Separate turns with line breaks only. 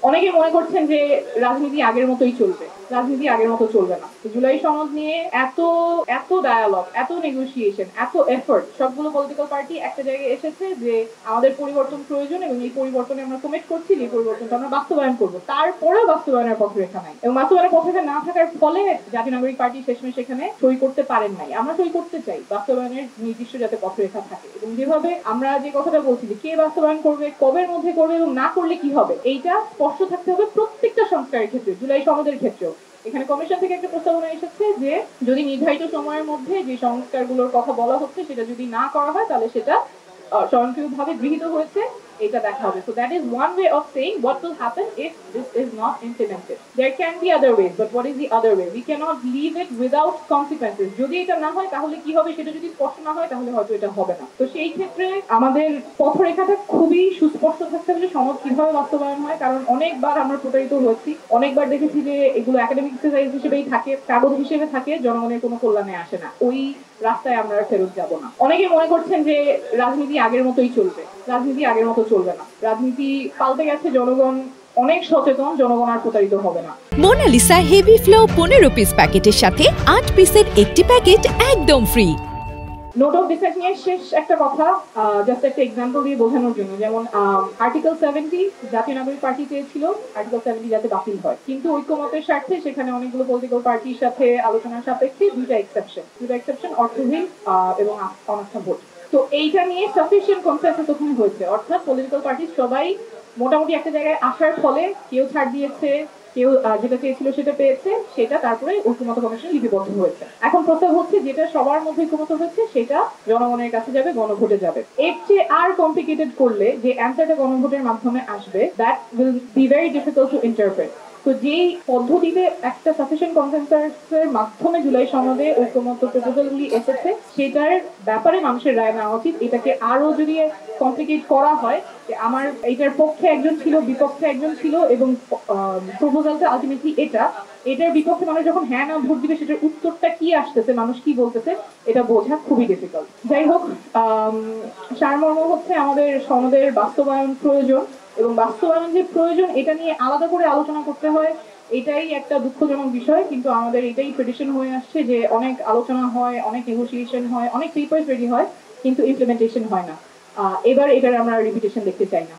অনেকে মনে করছেন যে রাজনীতি আগের মতোই চলবে। রাজনীতি আগের মতো চলবে না। জুলাই সনদ নিয়ে এত এত ডায়ালগ, এত নেগোসিয়েশন, এত এফোর্ট, সবগুলো পলিটিক্যাল পার্টি একটা জায়গায় এসেছে যে আমাদের পরিবর্তন প্রয়োজন এবং এই পরিবর্তনে আমরা কমিট করছি যে পরিবর্তনটা আমরা বাস্তবায়ন করবো। তারপরেও বাস্তবায়নের পথরেখা নাই এবং বাস্তবায়নের পথরেখা না থাকার ফলে জাতীয় নাগরিক পার্টি শেষমেশ সেখানে সই করতে পারেন নাই। আমরা সই করতে চাই বাস্তবায়নের নির্দিষ্ট যাতে পথরেখা থাকে এবং যেভাবে আমরা যে কথাটা বলছি যে কে বাস্তবায়ন করবে, কবের মধ্যে করবে এবং না করলে কি হবে, এইটা স্পষ্ট থাকতে হবে প্রত্যেকটা সংস্কারের ক্ষেত্রে, জুলাই সনদের ক্ষেত্রেও। এখানে কমিশন থেকে একটা প্রস্তাবনা এসেছে যে যদি নির্ধারিত সময়ের মধ্যে যে সংস্কারগুলোর কথা বলা হচ্ছে সেটা যদি না করা হয় তাহলে সেটা স্বয়ংক্রিয়ভাবে গৃহীত হয়েছে এটা দেখা হবে। So that is one way of saying what will happen if this is not implemented. There can be other ways, but what is the other way? We cannot leave it without consequences. যদি এটা না হয় তাহলে কি হবে সেটা যদি স্পষ্ট না হয় তাহলে হয়তো এটা হবে না। তো সেই ক্ষেত্রে আমাদের পথরেখাটা খুবই সুস্পষ্ট থাকতে হবে যে সনদ কিভাবে বাস্তবায়ন হয়, কারণ অনেকবার আমরা প্রতারিত হয়েছি, অনেকবার দেখেছি যে এগুলো একাডেমিক এক্সারসাইজ হিসেবেই থাকে, কাগজ হিসেবে থাকে, জনগণের কোনো কল্যাণে আসে না। ওই রাস্তায় আমরা ফেরত যাব না। অনেকে মনে করছেন যে রাজনীতি আগের মতোই চলবে। রাজনীতি আগের মতো চলবে না। রাজনীতি পাল্টে গেছে, জনগণ অনেক সচেতন, জনগণ আর প্রতারিত হবে না।
মোনালিসা হেভি ফ্লো 15 পিস প্যাকেটের সাথে 8 পিসের একটি প্যাকেট একদম ফ্রি।
নোট অফ ডিসেন্ট নিয়ে শেষ একটা কথা, জাস্ট একটা এক্সাম্পল দিয়ে বোঝানোর জন্য। যেমন আর্টিকেল 70 জাতীয় নাগরিক পার্টি চেয়েছিল আর্টিকেল 70 যাতে বাতিল হয়, কিন্তু ঐক্যমতের স্বার্থে সেখানে অনেকগুলো পলিটিক্যাল পার্টির সাথে আলোচনার সাপেক্ষে দুইটা এক্সেপশন অর্থহীন এবং অনাস্থা ভোট। তো এইটা নিয়ে সাফিসিয়েন্ট কনসেনসাস ওখানে হয়েছে, অর্থাৎ পলিটিক্যাল পার্টি সবাই মোটামুটি একটা জায়গায় আসার ফলে কেউ ছাড় দিয়েছে, কেউ যেটা চেয়েছিল সেটা পেয়েছে, সেটা তারপরে ঐক্যমত কমিশন লিপিবদ্ধ হয়েছে। এখন প্রস্তাব হচ্ছে যেটা সবার মধ্যে ঐক্যমত হয়েছে সেটা জনগণের কাছে যাবে, গণভোটে যাবে। এর চেয়ে আর কমপ্লিকেটেড করলে যে অ্যান্সারটা গণভোটের মাধ্যমে আসবে, that will be very difficult to interpret. তো যেই পদ্ধতিতে একটা সাফিসিয়েন্ট কনসেনসাসের মাধ্যমে জুলাই সনদে ঐক্যমত প্রপোজালগুলি এসেছে সেটার ব্যাপারে মানুষের রায় নেওয়া উচিত। এটাকে আরো যদি কমপ্লিকেট করা হয় যে আমার এইটার পক্ষে একজন ছিল, বিপক্ষে একজন ছিল এবং প্রপোজালটা আলটিমেটলি এটার বিপক্ষে মানুষ যখন হ্যাঁ না ভোট দিবে সেটার উত্তরটা কি আসতেছে, মানুষ কি বলতেছে, এটা বোঝা খুবই ডিফিকাল্ট। যাই হোক, সারমর্ম হচ্ছে আমাদের সনদের বাস্তবায়ন প্রয়োজন এবং বাস্তবায়ন যে প্রয়োজন এটা নিয়ে আলাদা করে আলোচনা করতে হয়, এটাই একটা দুঃখজনক বিষয়। কিন্তু আমাদের এটাই ট্রেডিশন হয়ে আসছে যে অনেক আলোচনা হয়, অনেক নেগোসিয়েশন হয়, অনেক পেপারস রেডি হয়, কিন্তু ইমপ্লিমেন্টেশন হয় না। এবার এটার আমরা রিপিটেশন দেখতে চাই না।